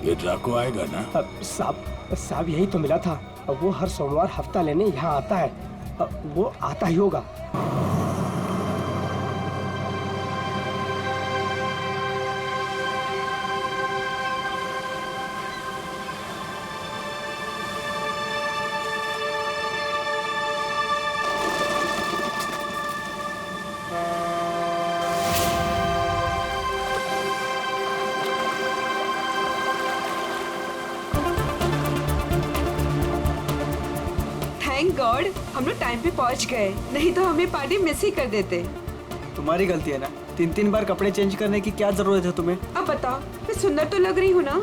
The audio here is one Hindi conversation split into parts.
ये ड्राको आएगा ना? साहब यही तो मिला था। वो हर सोमवार हफ्ता लेने यहाँ आता है। वो आता ही होगा। थैंक गॉड हम लोग टाइम पे पहुंच गए, नहीं तो हमें पार्टी मिस ही कर देते। तुम्हारी गलती है ना, 3-3 बार कपड़े चेंज करने की क्या जरूरत है तुम्हें? अब बताओ, मैं सुंदर तो लग रही हूँ ना?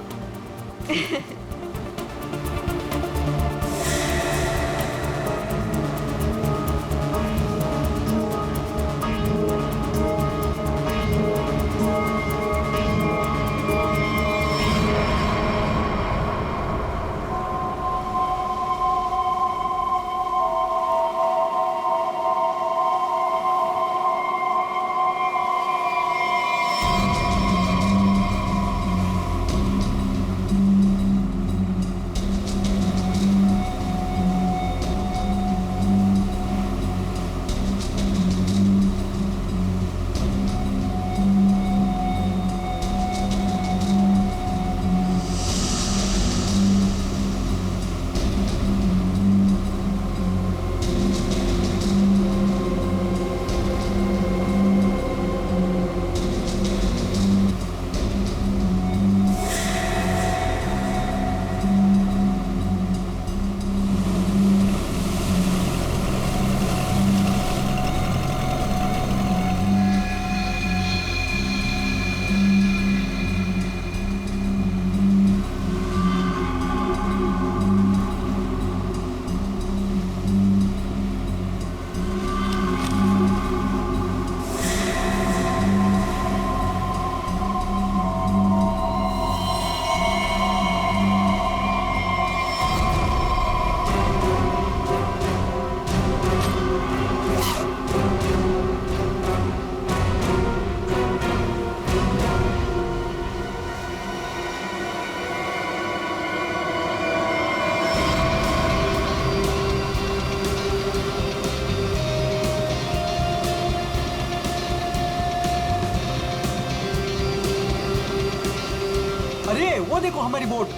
अरे वो देखो हमारी बोट।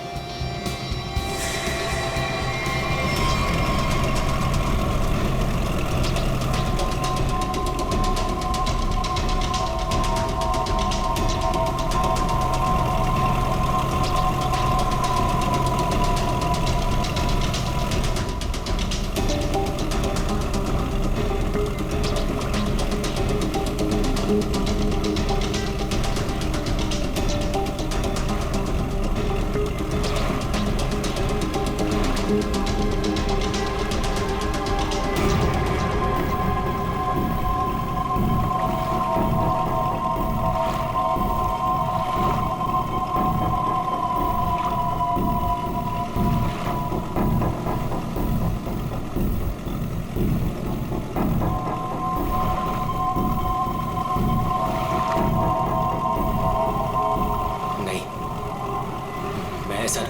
ऐसा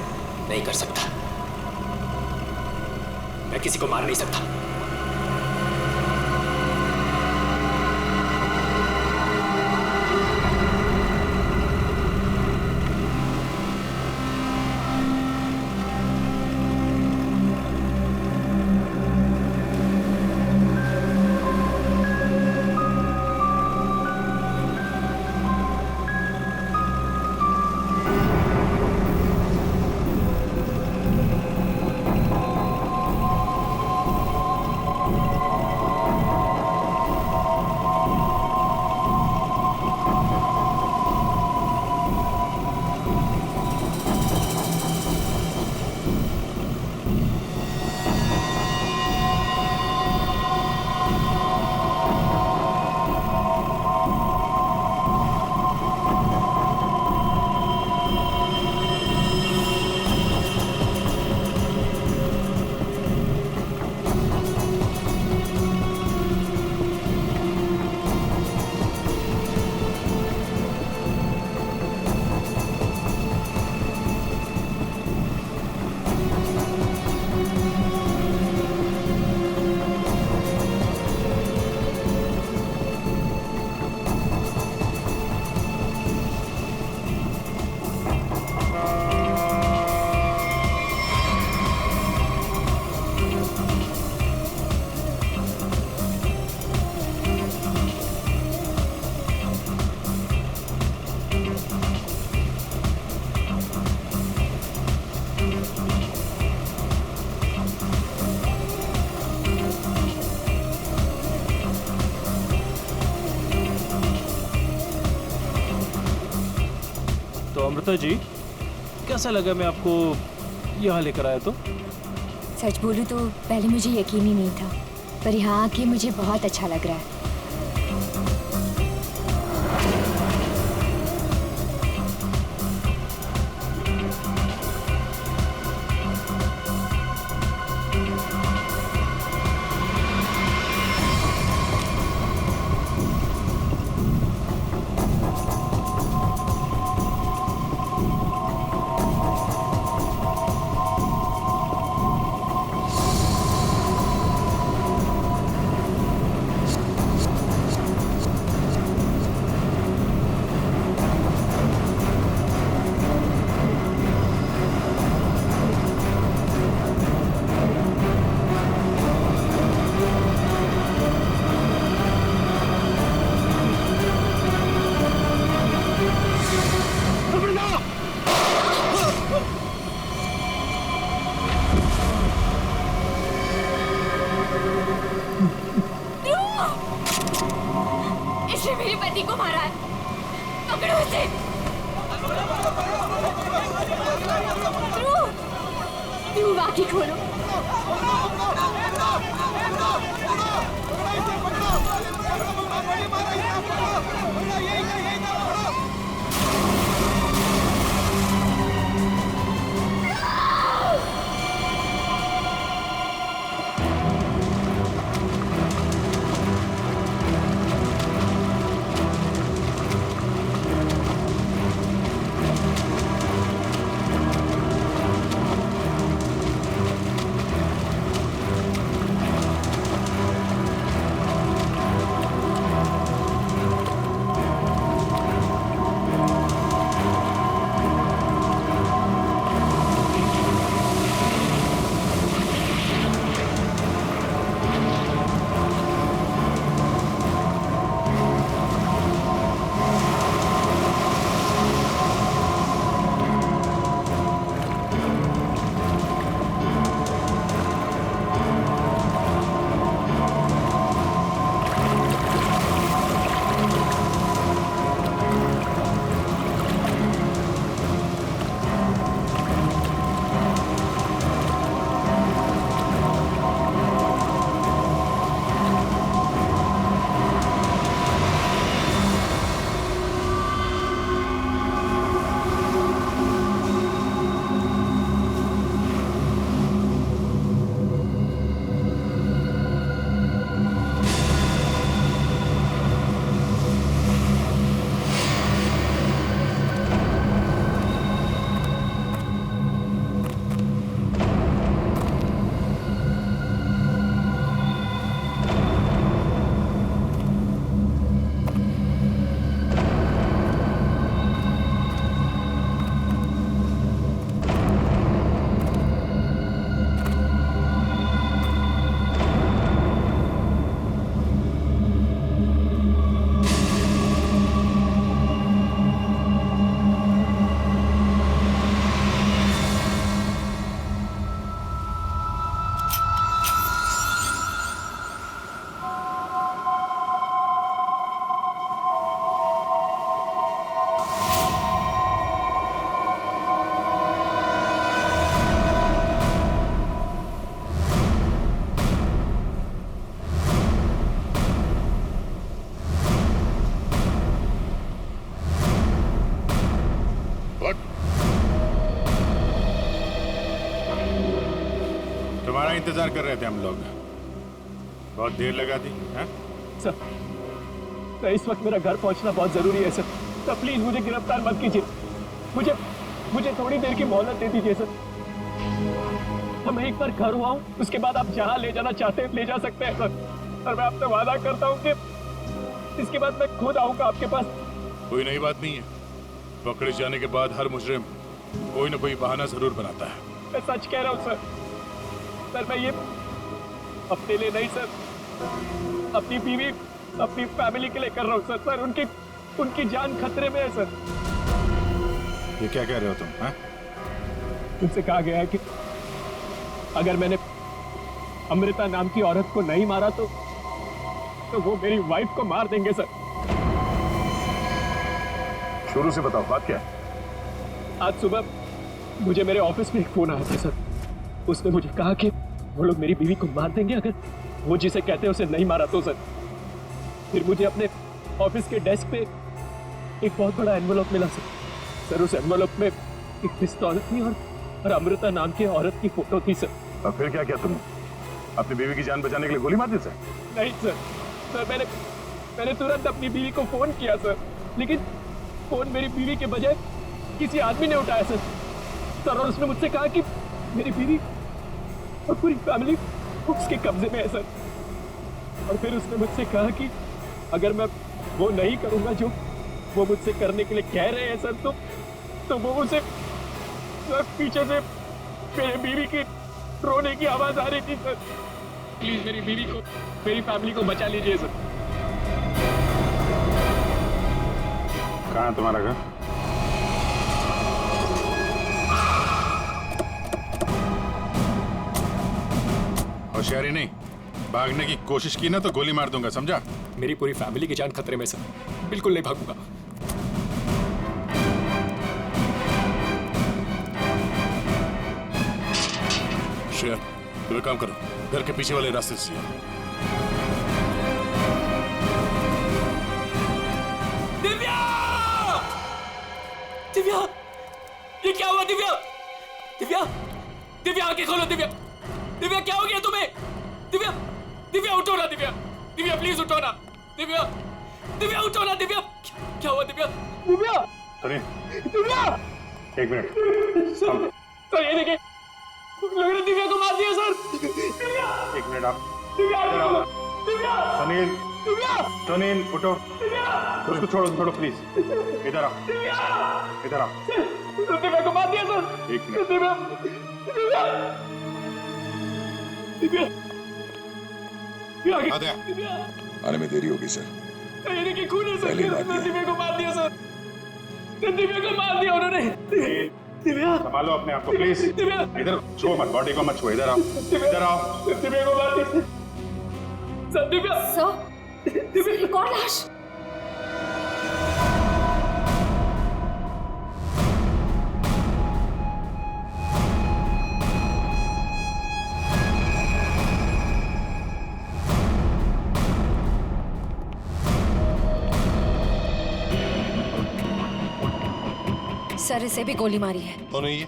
नहीं कर सकता। मैं किसी को मार नहीं सकता। श्वेता जी, कैसा लगा मैं आपको यहाँ लेकर आया तो? सच बोलूं तो पहले मुझे यकीन ही नहीं था, पर यहाँ आके मुझे बहुत अच्छा लग रहा है। इसने मेरे पति को मारा है, पकड़ो इसे। ध्रुव, बाकी खोलो। तुम्हारा इंतजार कर रहे थे हम लोग। बहुत देर लगा दी है? सर, इस वक्त मेरा घर पहुंचना बहुत जरूरी है सर। प्लीज मुझे गिरफ्तार मत कीजिए। मुझे थोड़ी देर की मोहलत दे दीजिए सर। मैं एक बार घर हुआ हूँ, उसके बाद आप जहाँ ले जाना चाहते हैं ले जा सकते हैं सर। और मैं आपसे वादा करता हूँ कि इसके बाद मैं खुद आऊंगा आपके पास। कोई नई बात नहीं है। पकड़े जाने के बाद हर मुजरिम कोई ना कोई बहाना जरूर बनाता है। मैं सच कह रहा हूँ सर। सर मैं ये अपने लिए नहीं सर, अपनी बीवी, अपनी फैमिली के लिए कर रहा हूँ सर। सर उनकी जान खतरे में है सर। ये क्या कह रहे हो तुम? हाँ? तुमसे कहा गया है कि अगर मैंने अमृता नाम की औरत को नहीं मारा तो वो मेरी वाइफ को मार देंगे सर। शुरू से बताओ बात क्या है? आज सुबह मुझे मेरे ऑफिस में एक फोन आया था सर। उसने मुझे कहा कि वो लोग मेरी बीवी को मार देंगे अगर वो जिसे कहते हैं उसे नहीं मारा तो सर। फिर मुझे अपने ऑफिस के डेस्क पे एक बहुत बड़ा एनवेलप मिला सर। उस एनवेलप में एक पिस्तौल थी और अमृता नाम की औरत की फोटो थी सर। और फिर क्या किया तुमने? अपनी बीवी की जान बचाने के लिए गोली मार दी सर? नहीं सर मैंने तुरंत अपनी बीवी को फोन किया सर, लेकिन फोन मेरी बीवी के बजाय किसी आदमी ने उठाया सर। और उसने मुझसे कहा कि मेरी बीवी और पूरी फैमिली उसके कब्जे में है सर। और फिर उसने मुझसे कहा कि अगर मैं वो नहीं करूंगा जो वो मुझसे करने के लिए कह रहे हैं सर, तो वो उसे सर पीछे से मेरी बीवी की रोने की आवाज आ रही थी सर। प्लीज मेरी बीवी को, मेरी फैमिली को बचा लीजिए सर। कहाँ है तुम्हारा घर? होशियारी नहीं, भागने की कोशिश की ना तो गोली मार दूंगा, समझा? मेरी पूरी फैमिली की जान खतरे में सर, बिल्कुल नहीं भागूंगा। शेयर, तुम एक काम करो, घर के पीछे वाले रास्ते से जाओ। दिव्या! दिव्या! ये क्या हुआ दिव्या? दिव्या! दिव्या आंखें खोलो दिव्या! दिव्या क्या हो गया तुम्हें? दिव्या! दिव्या उठो ना दिव्या! दिव्या प्लीज उठो ना! दिव्या! दिव्या उठो ना दिव्या! क्या हुआ दिव्या? दिव्या! सुनिए, दिव्या! एक मिनट। सर ये देखिए, लोगों ने दिव्या को मार दिया सर। दिव्या! एक मिनट आप। दिव्या! दिव्या! सुनील, दिव्या! सुनील उठो। दिव्या! उसको छोड़ो प्लीज। इधर आओ, इधर आओ। दिव्या को मार दिया सर। एक मिनट। दिव्या! दिव्या! दिव्या! दिव्या! आते हैं। दिव्या! आने में देरी होगी सर। सर ये देखिए, खून है सर। पहले ही मार दिया। दिव्या को मार दिया सर। दिव्या को मार दिया उन्होंने। दिव्या! संभालो अपने आप को प्लीज। दिव्या! इधर छुओ मत, बॉडी को मत छुओ। इधर आओ, इधर आओ। दिव्या को मार दिया सर। दिव्या! सर, एक और लाश। सर, इसे भी गोली मारी है। कौन है ये?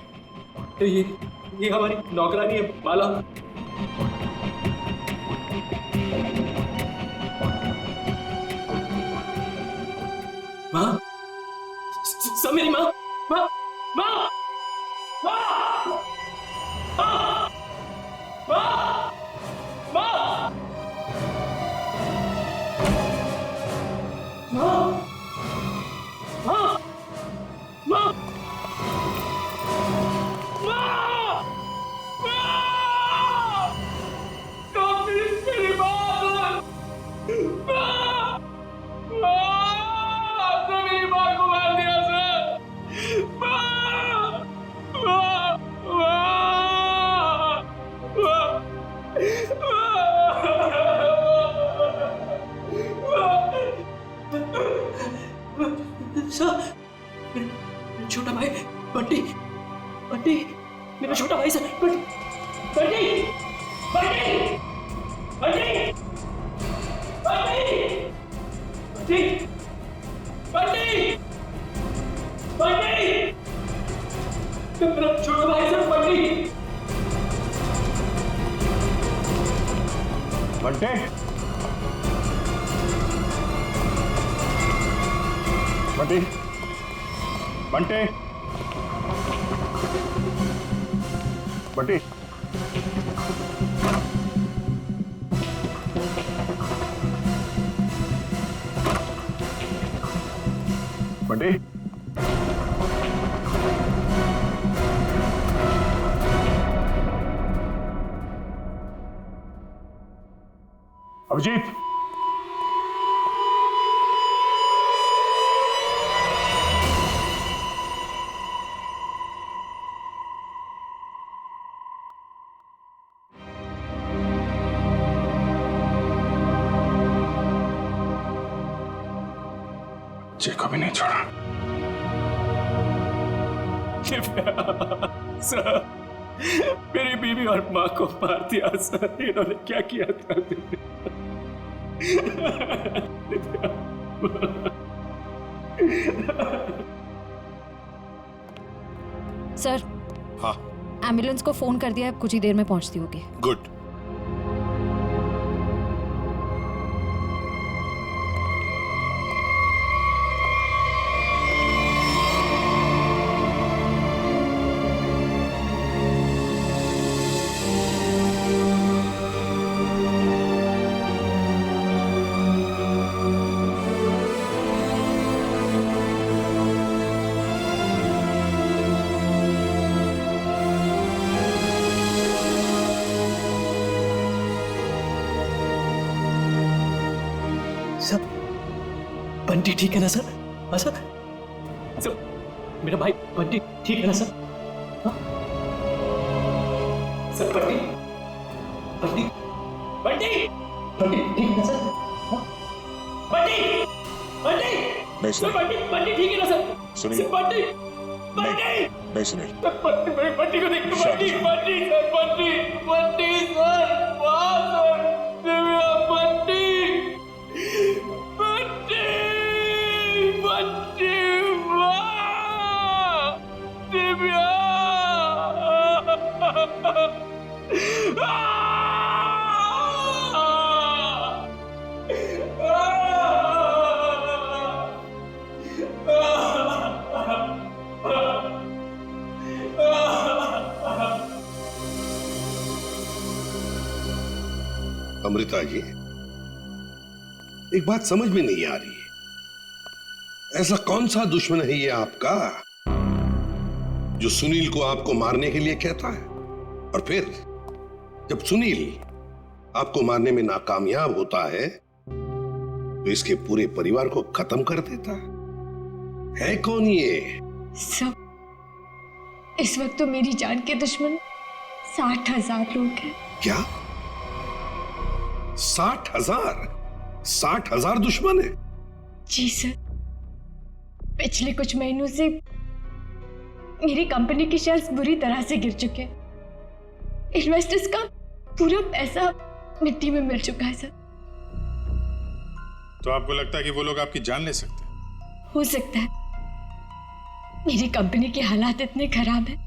ये हमारी नौकरानी है माला। माँ, सब मेरी माँ, माँ, माँ, माँ, माँ, माँ, माँ, माँ, माँ, माँ, छोटा भाई बंटी, बंटी, मेरा छोटा भाई सर, बंटी, बंटी, बंटी, बंटी, बंटी, बंटी, बंटी, मेरा छोटा भाई सर, बंटी। बंटे, बंटे, बंटे, बंटे, बंटे, अभिजीत, बच्चे को भी नहीं छोड़ा। सर, मेरी बीवी और माँ को मार दिया सर। इन्होंने क्या किया था? सर, हाँ एम्बुलेंस को फोन कर दिया है, कुछ ही देर में पहुंचती होगी। गुड। सर, बंटी ठीक है ना सर? हाँ सर? सर, मेरा भाई बंटी ठीक है ना सर? हाँ? सर, बंटी बंटी बंटी बंटी ठीक है ना सर? हाँ? बंटी बंटी नहीं सर, बंटी बंटी ठीक है ना सर? सुनिए। सर, बंटी बंटी नहीं सुनील, सर, बंटी को देखो। बंटी बंटी सर, बंटी बंटी सर, वाह सर, दिव्या बंटी बंटी बंटी, वाह दिव्या। अमृता जी, एक बात समझ में नहीं आ रही है, ऐसा कौन सा दुश्मन है ये आपका जो सुनील को आपको मारने के लिए कहता है, और फिर जब सुनील आपको मारने में नाकामयाब होता है तो इसके पूरे परिवार को खत्म कर देता है कौन ये? सब, इस वक्त तो मेरी जान के दुश्मन 60,000 लोग हैं। क्या 60,000? 60,000 दुश्मन है? जी सर, पिछले कुछ महीनों से मेरी कंपनी के शेयर्स बुरी तरह से गिर चुके हैं। इन्वेस्टर्स का पूरा पैसा मिट्टी में मिल चुका है सर। तो आपको लगता है कि वो लोग आपकी जान ले सकते हैं? हो सकता है। मेरी कंपनी के हालात इतने खराब हैं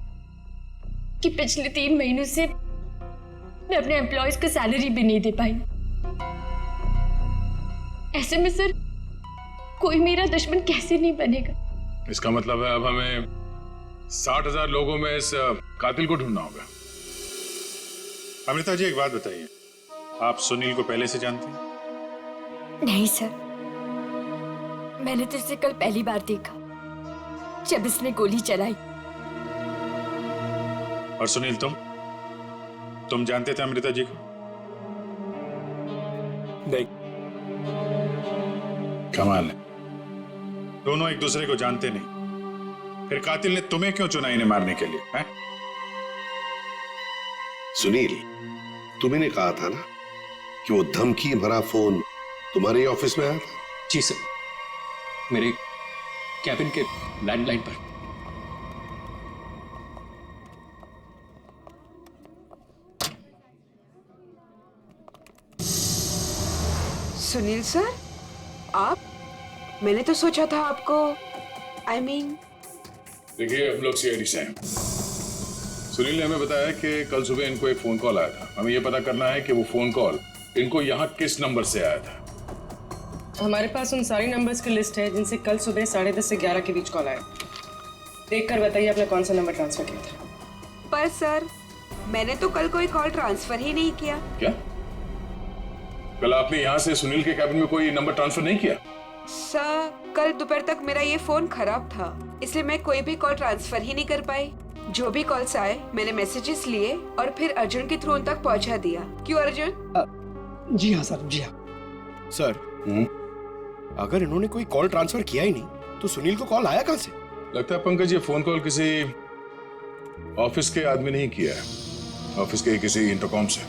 कि पिछले 3 महीनों से मैं अपने एम्प्लॉयज को सैलरी भी नहीं दे पाई। ऐसे में सर कोई मेरा दुश्मन कैसे नहीं बनेगा? इसका मतलब है अब हमें 60,000 लोगों में इस कातिल को ढूंढना होगा। अमृता जी, एक बात बताइए, आप सुनील को पहले से जानते हैं? नहीं सर, मैंने तो इसे कल पहली बार देखा जब इसने गोली चलाई। और सुनील, तुम जानते थे अमृता जी को? नहीं। कमाल है, दोनों एक दूसरे को जानते नहीं, फिर कातिल ने तुम्हें क्यों चुना इन्हें मारने के लिए? हैं? सुनील, तुमने कहा था ना कि वो धमकी भरा फोन तुम्हारे ऑफिस में आया था? जी सर, मेरे कैबिन के लैंडलाइन पर। सुनील सर, आप? मैंने तो सोचा था आपको देखिए, हम लोग सीआईडी से हैं। सुनील ने हमें बताया कि कल सुबह इनको एक फोन कॉल आया था। हमें यह पता करना है कि वो फोन कॉल इनको यहाँ किस नंबर से आया था। हमारे पास उन सारी नंबर्स की लिस्ट है जिनसे कल सुबह 10:30 से 11 के बीच कॉल आया। देखकर बताइए आपने कौन सा नंबर ट्रांसफर किया था। पर सर, मैंने तो कल कोई कॉल ट्रांसफर ही नहीं किया। क्या? कल आपने यहाँ से सुनील के कैबिन में कोई नंबर ट्रांसफर नहीं किया? सर, कल दोपहर तक मेरा ये फोन खराब था, इसलिए मैं कोई भी कॉल ट्रांसफर ही नहीं कर पाई। जो भी कॉल्स आए मैंने मैसेजेस लिए और फिर अर्जुन के थ्रू उन तक पहुंचा दिया। क्यों अर्जुन? जी हाँ सर, जी हाँ सर। अगर इन्होंने कोई कॉल ट्रांसफर किया ही नहीं तो सुनील को कॉल आया कहाँ से? लगता है पंकज ये फोन कॉल किसी ऑफिस के आदमी ने ही किया है, ऑफिस के किसी इंटरकॉम से।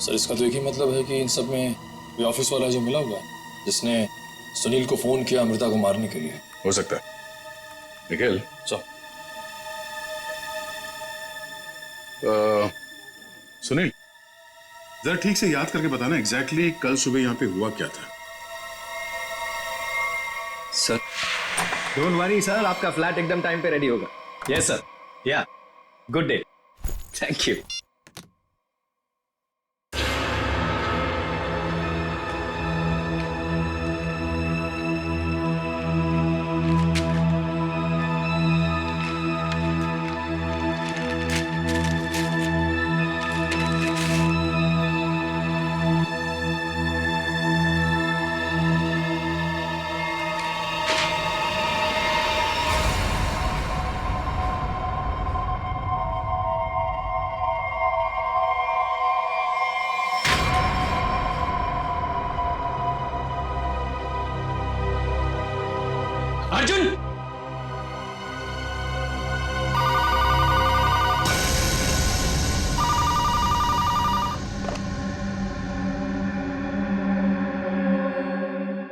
सर, इसका तो एक ही मतलब है कि इन सब में कोई ऑफिस वाला जो मिला हुआ जिसने सुनील को फोन किया अमृता को मारने के लिए। हो सकता है। निखिल, सर, सुनील, जरा ठीक से याद करके बताना एग्जैक्टली कल सुबह यहाँ पे हुआ क्या था। सर डोंट वरी सर, आपका फ्लैट एकदम टाइम पे रेडी होगा। यस सर, या good day, thank you. Arjun,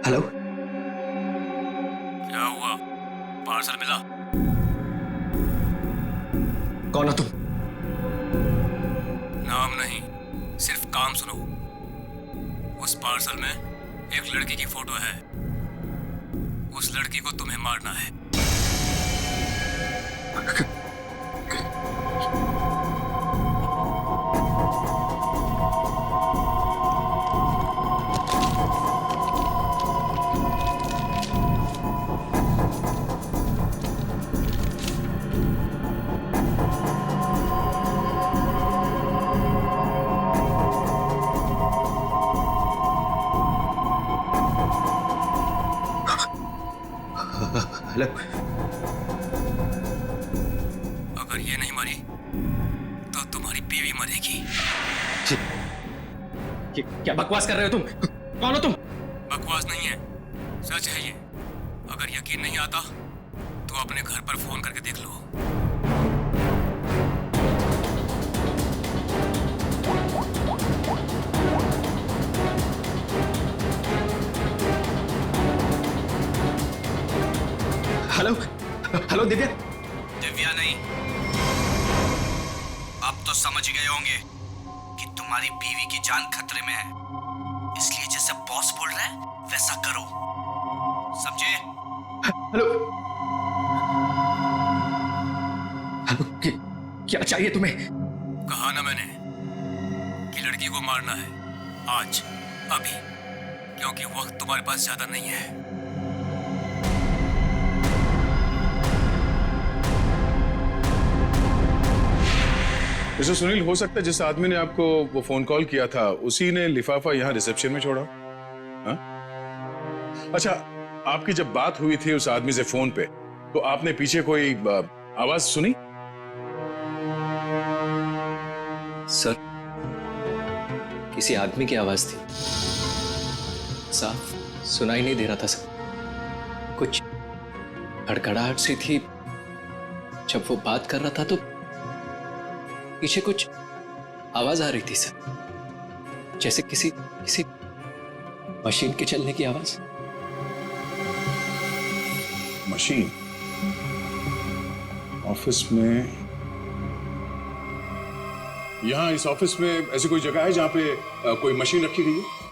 hello, क्या हुआ? पार्सल मिला? कौन हो तुम? नाम नहीं, सिर्फ काम सुनो। उस पार्सल में एक लड़की की फोटो है। उस लड़की को तुम्हें मारना है। हेलो, अगर ये नहीं मरी तो तुम्हारी बीवी मरेगी। क्या बकवास कर रहे हो तुम? कौन हो तुम? बकवास नहीं है, सच है ये। अगर यकीन नहीं आता तो अपने घर पर फोन करके देख लो। Hello, hello Divya. दिव्या नहीं, अब तो समझ गए होंगे कि तुम्हारी बीवी की जान खतरे में है। इसलिए जैसे बॉस बोल रहा है वैसा करो, समझे? हेलो, हेलो, क्या चाहिए तुम्हें? कहा ना मैंने कि लड़की को मारना है, आज, अभी, क्योंकि वक्त तुम्हारे पास ज्यादा नहीं है। मिस्टर सुनील, हो सकता है जिस आदमी ने आपको वो फोन कॉल किया था उसी ने लिफाफा यहाँ रिसेप्शन में छोड़ा। हा? अच्छा, आपकी जब बात हुई थी उस आदमी से फोन पे, तो आपने पीछे कोई आवाज सुनी? सर, किसी आदमी की आवाज थी, साफ सुनाई नहीं दे रहा था सर। कुछ खड़खड़ाहट सी थी। जब वो बात कर रहा था तो पीछे कुछ आवाज आ रही थी सर, जैसे किसी मशीन के चलने की आवाज। मशीन? ऑफिस में? यहाँ इस ऑफिस में ऐसी कोई जगह है जहां पे कोई मशीन रखी गई है?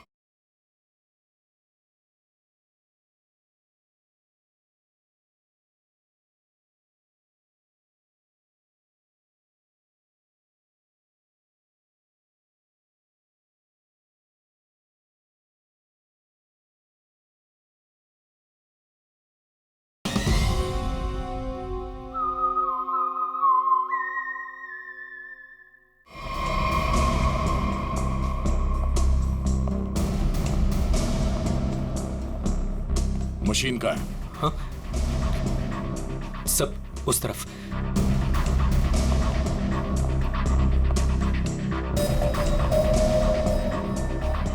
मशीन का है? हाँ, सब उस तरफ।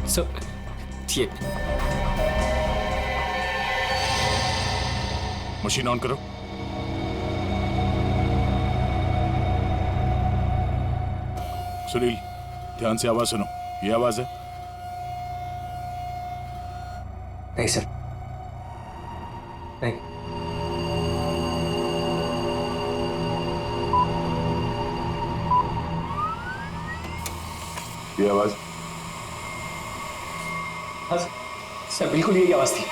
सब ये मशीन ऑन करो। सुनील, ध्यान से आवाज सुनो। ये आवाज है? नहीं सर, नहीं। ये आवाज? हाँ सर, बिल्कुल यही आवाज थी।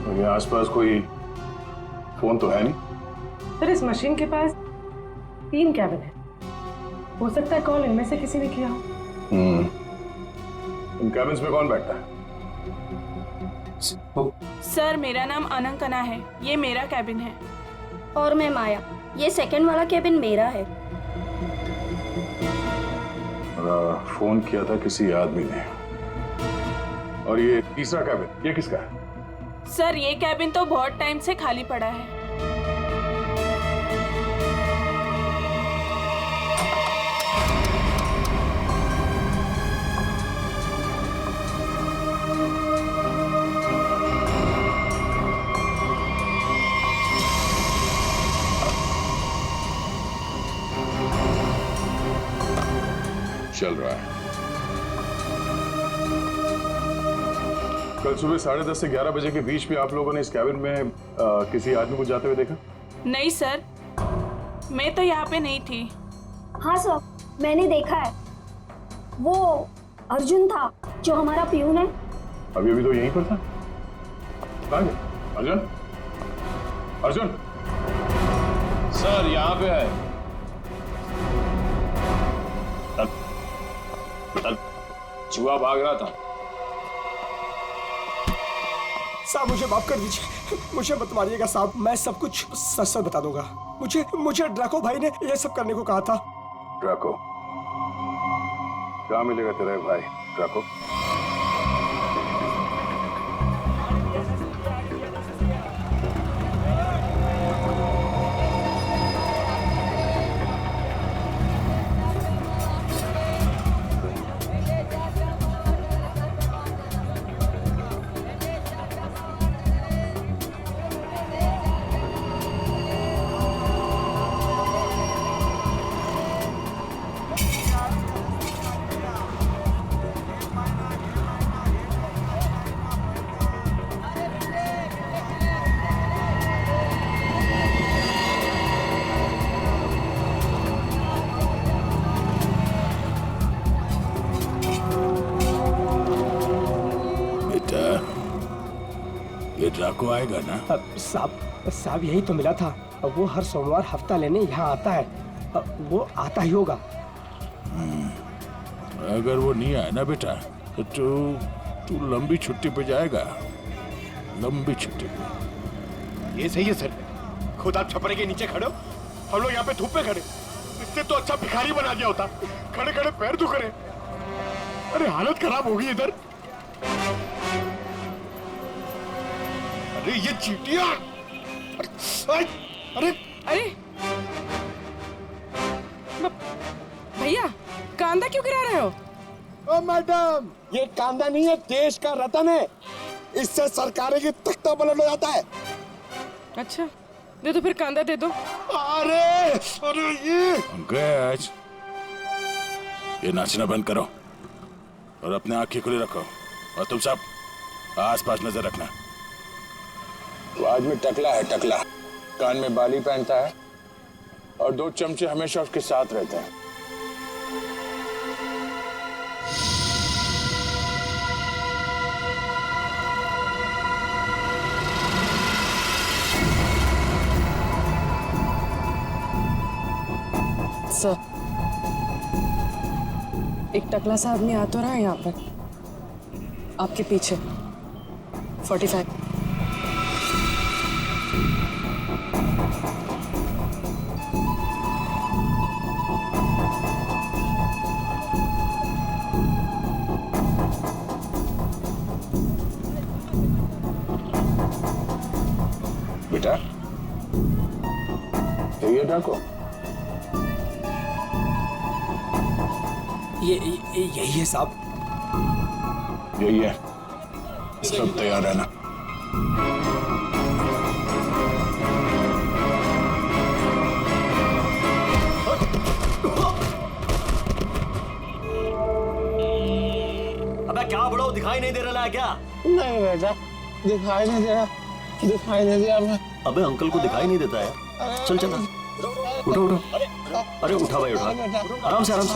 और ये आसपास कोई फोन तो है नहीं? सर इस मशीन के पास 3 कैबिन है, हो सकता है कॉल इनमें से किसी ने किया हो। इन कैबिन्स में कौन बैठता है? सर मेरा नाम अनंकना है, ये मेरा कैबिन है। और मैं माया, ये सेकंड वाला कैबिन मेरा है। फोन किया था किसी आदमी ने। और ये तीसरा कैबिन, ये किसका है? सर ये कैबिन तो बहुत टाइम से खाली पड़ा है। चल रहा है। कल सुबह 10:30 से 11 बजे के बीच में आप लोगों ने इस कैबिन में किसी आदमी को जाते हुए देखा? नहीं सर, मैं तो यहाँ पे नहीं थी। हाँ सर, मैंने देखा है। वो अर्जुन था जो हमारा पियून है। अभी अभी तो यहीं पर था। कहाँ गया? अर्जुन? अर्जुन? सर यहाँ पे है। चूहा भाग रहा था। साहब मुझे माफ कर दीजिए, मुझे मत मारिएगा साहब, मैं सब कुछ सच सच बता दूंगा। मुझे ड्रैको भाई ने ये सब करने को कहा था। ड्रैको? कहाँ मिलेगा तेरा भाई ड्रैको? ड्रैको आएगा ना? साहब यही तो मिला था। वो हर सोमवार हफ्ता लेने यहाँ आता है। वो आता ही होगा। अगर वो नहीं आया ना बेटा तो तू लंबी छुट्टी पे जाएगा। लंबी छुट्टी पे। ये सही है सर। खुद आप छपरे के नीचे खड़े हो, हम लोग यहाँ पे धूप में खड़े। इससे तो अच्छा भिखारी बना दिया होता। खड़े खड़े पैर दुख रहे। अरे हालत खराब हो गई इधर। अरे ये चींटियां! अरे भैया कांदा क्यों गिरा रहे हो? ओ मैडम, ये कांदा नहीं है, देश का रतन है। इससे सरकारें की तख्ता पलट हो जाता है। अच्छा दे दो फिर, कांदा दे दो। अरे ये पंकज, ये नाचना बंद करो और अपने आंखें खुली रखो। और तुम सब आसपास नजर रखना। तो आज में टकला है, टकला कान में बाली पहनता है और 2 चमचे हमेशा उसके साथ रहते हैं। सर एक टकला सा आदमी आ तो रहा है यहाँ पर, आपके पीछे 45। बेटा ये डाको, यही है साहब। यही है। सब तैयार रहना। अबे क्या बड़ो, दिखाई नहीं दे रहा है क्या? नहीं बेटा, दिखाई नहीं दे रहा, दिखाई नहीं दिया। अबे अंकल को दिखाई नहीं देता है। चल चल उठो उठो। अरे उठा भाई उठा, आराम से आराम से।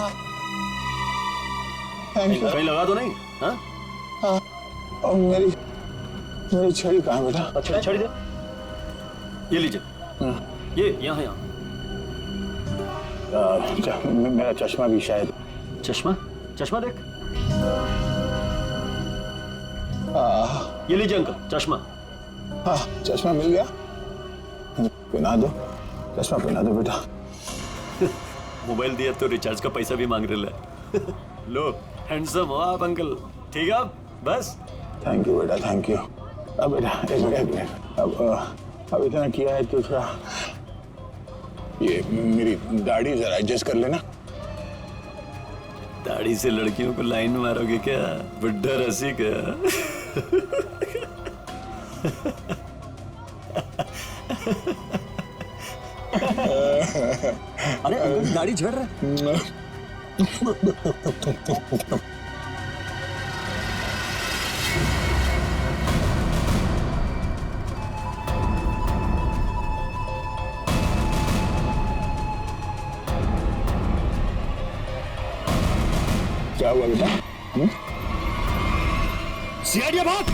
कहीं लगा तो नहीं? हाँ और मेरी छड़ी कहाँ बेटा? अच्छा छड़ी दे, ये लीजिए। ये यहाँ यहाँ। मेरा चश्मा भी शायद। चश्मा? चश्मा देख। ये लीजिए अंकल चश्मा। हाँ चश्मा मिल गया, पहना दो, चश्मा पहना दो बेटा। मोबाइल दिया तो रिचार्ज का पैसा भी मांग रहे। लो हैंडसम हो आप अंकल। ठीक है बस। थैंक यू बेटा, थैंक यू। अब बेटा एक मिनट, अब इतना किया है तो थोड़ा ये मेरी दाढ़ी जरा एडजस्ट कर लेना। दाढ़ी से लड़कियों को लाइन मारोगे क्या? बुड्ढा रसी क्या? अरे अंकल दाढ़ी झड़ रहा है। क्या हुआ बेटा? सीआईडी भाग।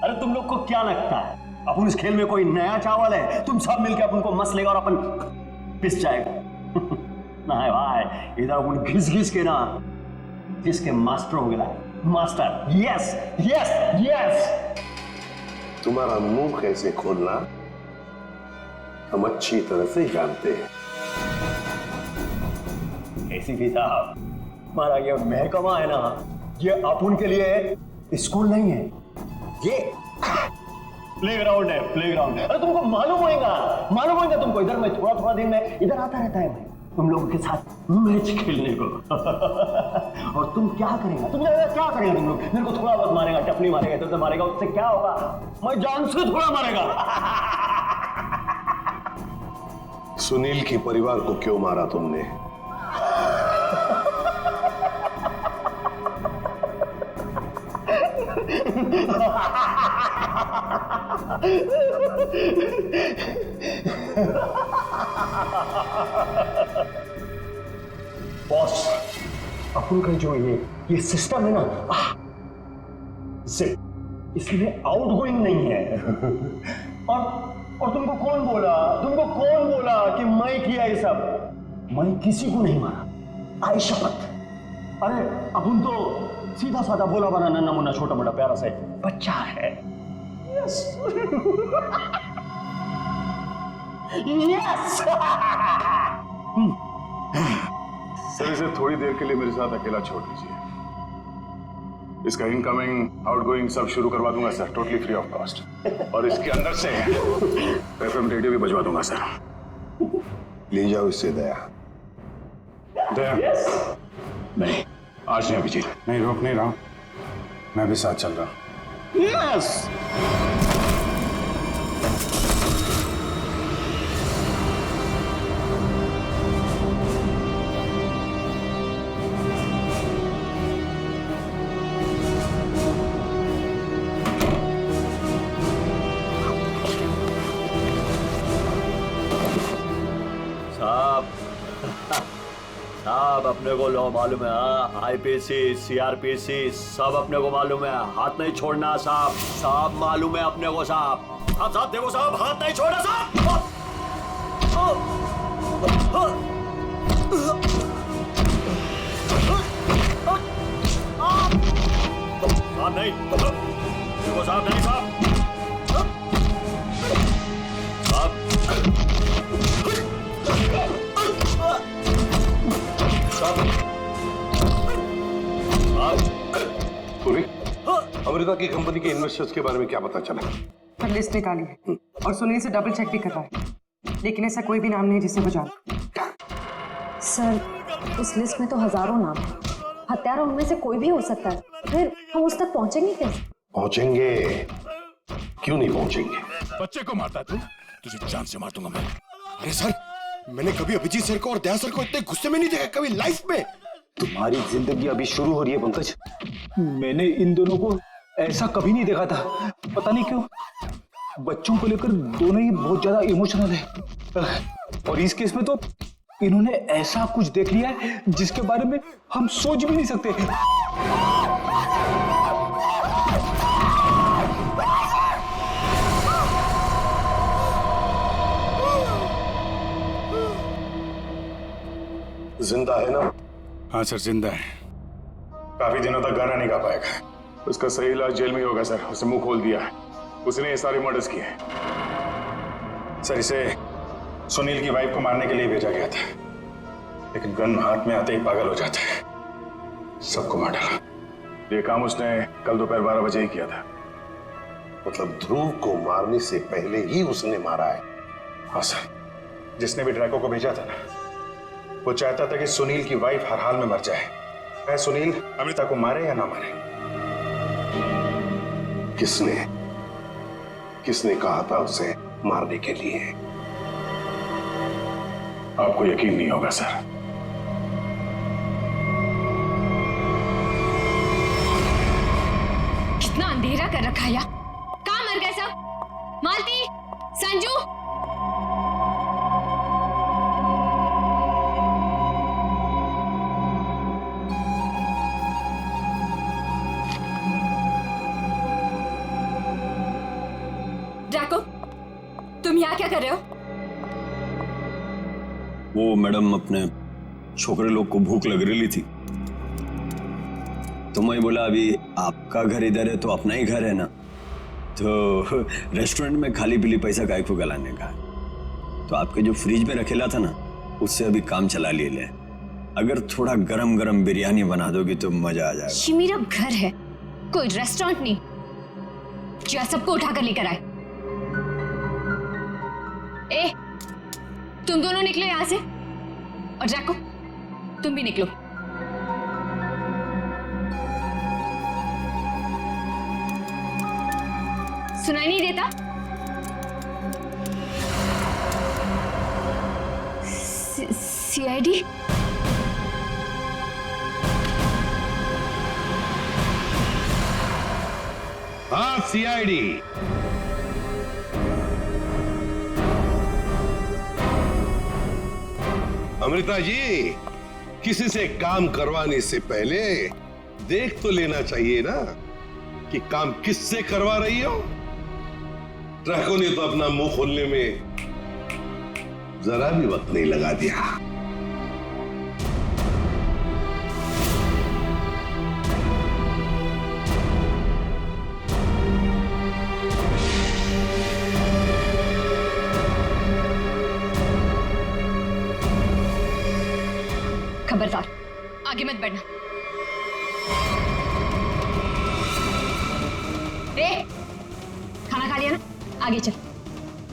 अरे तुम लोग को क्या लगता है अपन इस खेल में कोई नया चावल है? तुम सब मिलकर अपन को मस लेगा और अपन पिस जाएगा। ना है भाई, इधर अपन घिस घिस के ना जिसके मास्टर हो गया। Master, yes yes yes. तुम्हारा मुंह कैसे खोलना हम अच्छी तरह से जानते हैं। एसीपी साहब, हमारा ये महकमा है ना, ये अपन के लिए स्कूल नहीं है, ये प्लेग्राउंड है, प्लेग्राउंड है। अरे तुमको मालूम होगा तुमको। इधर में थोड़ा थोड़ा दिन में इधर आता रहता है भाई तुम लोगों के साथ मैच खेलने को। और तुम क्या करेगा? तुम लोग? मेरे को थोड़ा बहुत मारेगा, टपली मारेगा, इधर मारेगा, उससे क्या होगा? मैं जान से थोड़ा मारेगा। सुनील के परिवार को क्यों मारा तुमने? बॉस, अपन का जो ये सिस्टम है ना, इसमें आउटगोइंग नहीं है। और तुमको कौन बोला कि मैं किया ये सब? मैं किसी को नहीं मारा, आई शपथ। अरे अपन तो सीधा साधा भोला बना नन्ना मुन्ना छोटा मोटा प्यारा सा बच्चा है। Yes yes. सर इसे थोड़ी देर के लिए मेरे साथ अकेला छोड़ दीजिए। इसका इनकमिंग आउटगोइंग सब शुरू करवा दूंगा sir, totally free of cost. और इसके अंदर से एफएम रेडियो भी बजवा दूंगा सर। ले जाओ इससे दया। दया नहीं, आज नहीं अभिजीत, नहीं रोक नहीं रहा हूं, मैं भी साथ चल रहा हूं। यस। साहब अपने को लो मालूम है, आईपीसी सीआरपीसी सब अपने को मालूम है, हाथ नहीं छोड़ना साहब। साहब मालूम है अपने को साहब। साहब देखो साहब, हाथ नहीं छोड़ना साहब। साहब नहीं, देखो साहब नहीं, साहब पूरी अमृता की कंपनी के इन्वेस्टर्स के बारे में क्या पता चला? पर लिस्ट निकाली है और सुनील से डबल चेक भी करवा है, लेकिन ऐसा कोई भी नाम नहीं जिसे वो जाने। सर उस लिस्ट में तो हजारों नाम है, हत्यारा उनमें से कोई भी हो सकता है, फिर हम उस तक पहुंचेंगे कैसे? पहुंचेंगे, क्यों नहीं पहुंचेंगे? बच्चे को मारता तू, तुझे जान से मार दूंगा मैं। अरे सर, मैंने कभी अभिजीत सर को और दया सर को इतने गुस्से में नहीं देखा कभी लाइफ में। तुम्हारी जिंदगी अभी शुरू हो रही है पंकज। मैंने इन दोनों को ऐसा कभी नहीं देखा था, पता नहीं क्यों बच्चों को लेकर दोनों ही बहुत ज्यादा इमोशनल है, और इस केस में तो इन्होंने ऐसा कुछ देख लिया है जिसके बारे में हम सोच भी नहीं सकते। जिंदा है ना? हाँ सर जिंदा है, काफी दिनों तक गाना नहीं गा पाएगा। उसका सही इलाज जेल में ही होगा सर, उसे मुंह खोल दिया है, उसने ये सारे मर्डर्स किए हैं। सर इसे सुनील की वाइफ को मारने के लिए भेजा गया था, लेकिन गन हाथ में आते ही पागल हो जाता है, सबको मार डाला। ये काम उसने कल दोपहर 12 बजे ही किया था। मतलब ध्रुव को मारने से पहले ही उसने मारा है? हाँ सर, जिसने भी ड्रैको को भेजा था ना, वो चाहता था कि सुनील की वाइफ हर हाल में मर जाए, चाहे सुनील अमृता को मारे या ना मारे। किसने कहा था उसे मारने के लिए? आपको यकीन नहीं होगा सर। कितना अंधेरा कर रखा है, कहाँ मर गए सब? मालती, संजू, ड्रैको, तुम यहाँ क्या कर रहे हो? वो मैडम अपने छोकरे लोग को भूख लग रही थी, तो मैं बोला अभी आपका घर इधर है तो अपना ही घर है ना, तो रेस्टोरेंट में खाली पीली पैसा काय को गलाने का, तो आपके जो फ्रिज में रखेला था ना उससे अभी काम चला लिए ले। अगर थोड़ा गरम गरम बिरयानी बना दोगी तो मजा आ जाएगा। ये मेरा घर है, कोई रेस्टोरेंट नहीं जो सबको उठाकर लेकर आए। ए, तुम दोनों निकलो यहां से, और ड्रैको तुम भी निकलो। सुनाई नहीं देता? सीआईडी? हाँ सीआईडी। अमृता जी, किसी से काम करवाने से पहले देख तो लेना चाहिए ना कि काम किससे करवा रही हो। ड्रैको ने तो अपना मुंह खोलने में जरा भी वक्त नहीं लगा दिया। खबरदार, आगे मत बढ़ना। ए, खाना खा लिया ना? आगे चल,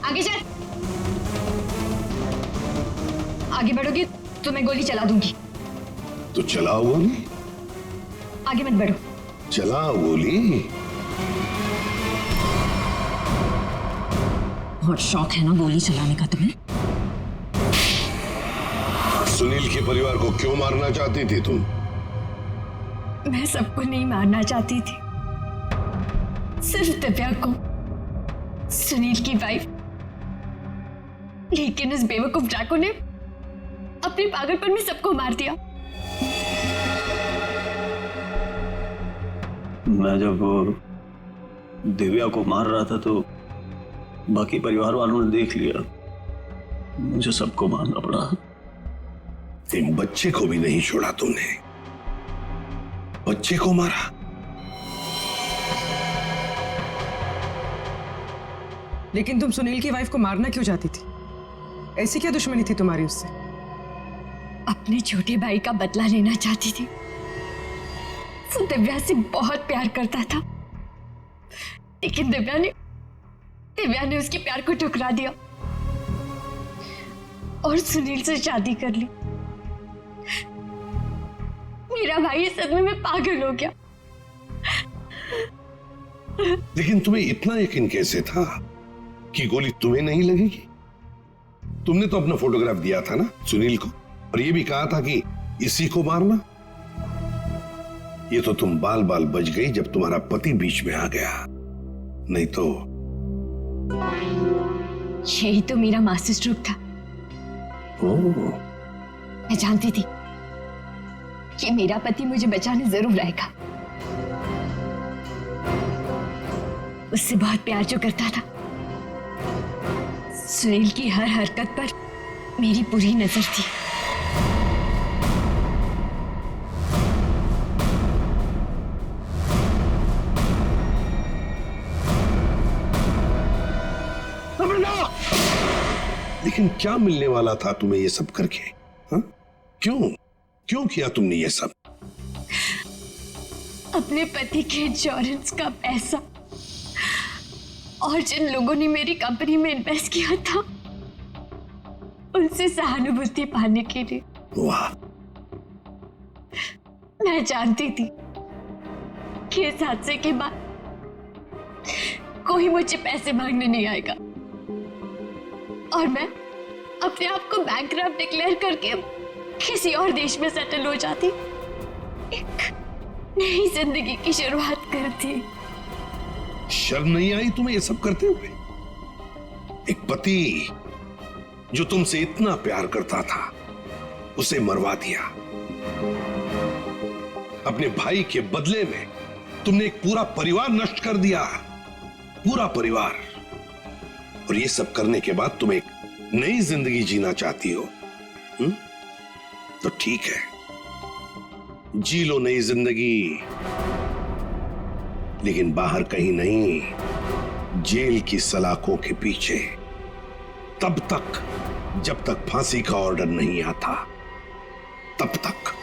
आगे चल। आगे बढ़ोगी तो मैं गोली चला दूंगी। तो चलाओ गोली। आगे मत बढ़ो। चलाओ गोली। बहुत शौक है ना गोली चलाने का तुम्हें? सुनील के परिवार को क्यों मारना चाहती थी तुम? मैं सबको नहीं मारना चाहती थी, सिर्फ दिव्या को, सुनील की वाइफ। लेकिन उस बेवकूफ ड्रैको ने अपने पागलपन में सबको मार दिया। मैं जब दिव्या को मार रहा था तो बाकी परिवार वालों ने देख लिया, मुझे सबको मारना पड़ा। एक बच्चे को भी नहीं छोड़ा तुमने, बच्चे को मारा। लेकिन तुम सुनील की वाइफ को मारना क्यों चाहती थी? ऐसी क्या दुश्मनी थी तुम्हारी उससे? अपने छोटे भाई का बदला लेना चाहती थी। वो दिव्या से बहुत प्यार करता था, लेकिन दिव्या ने उसके प्यार को ठुकरा दिया और सुनील से शादी कर ली। मेरा भाई इस सदमे में पागल हो गया। लेकिन तुम्हें इतना यकीन कैसे था कि गोली तुम्हें नहीं लगेगी? तुमने तो अपना फोटोग्राफ दिया था ना सुनील को, और ये भी कहा था कि इसी को मारना। ये तो तुम बाल बाल बच गई जब तुम्हारा पति बीच में आ गया, नहीं तो। यही तो मेरा मास्टर स्ट्रोक था। मैं जानती थी कि मेरा पति मुझे बचाने जरूर आएगा। उससे बहुत प्यार जो करता था। सुनील की हर हरकत पर मेरी पूरी नजर थी। लेकिन क्या मिलने वाला था तुम्हें ये सब करके? हा? क्यों किया तुमने ये सब? अपने पति के इंश्योरेंस का पैसा और जिन लोगों ने मेरी कंपनी में इन्वेस्ट किया था, उनसे सहानुभूति पाने के लिए। वाह! मैं जानती थी कि इस हादसे के बाद कोई मुझे पैसे मांगने नहीं आएगा और मैं अपने आप को बैंकरप्ट डिक्लेयर करके किसी और देश में सेटल हो जाती, एक नई जिंदगी की शुरुआत करती। शर्म नहीं आई तुम्हें ये सब करते हुए? एक पति जो तुमसे इतना प्यार करता था, उसे मरवा दिया। अपने भाई के बदले में तुमने एक पूरा परिवार नष्ट कर दिया, पूरा परिवार। और ये सब करने के बाद तुम एक नई जिंदगी जीना चाहती हो? तो ठीक है, जी लो नई जिंदगी, लेकिन बाहर कहीं नहीं, जेल की सलाखों के पीछे, तब तक जब तक फांसी का ऑर्डर नहीं आता, तब तक।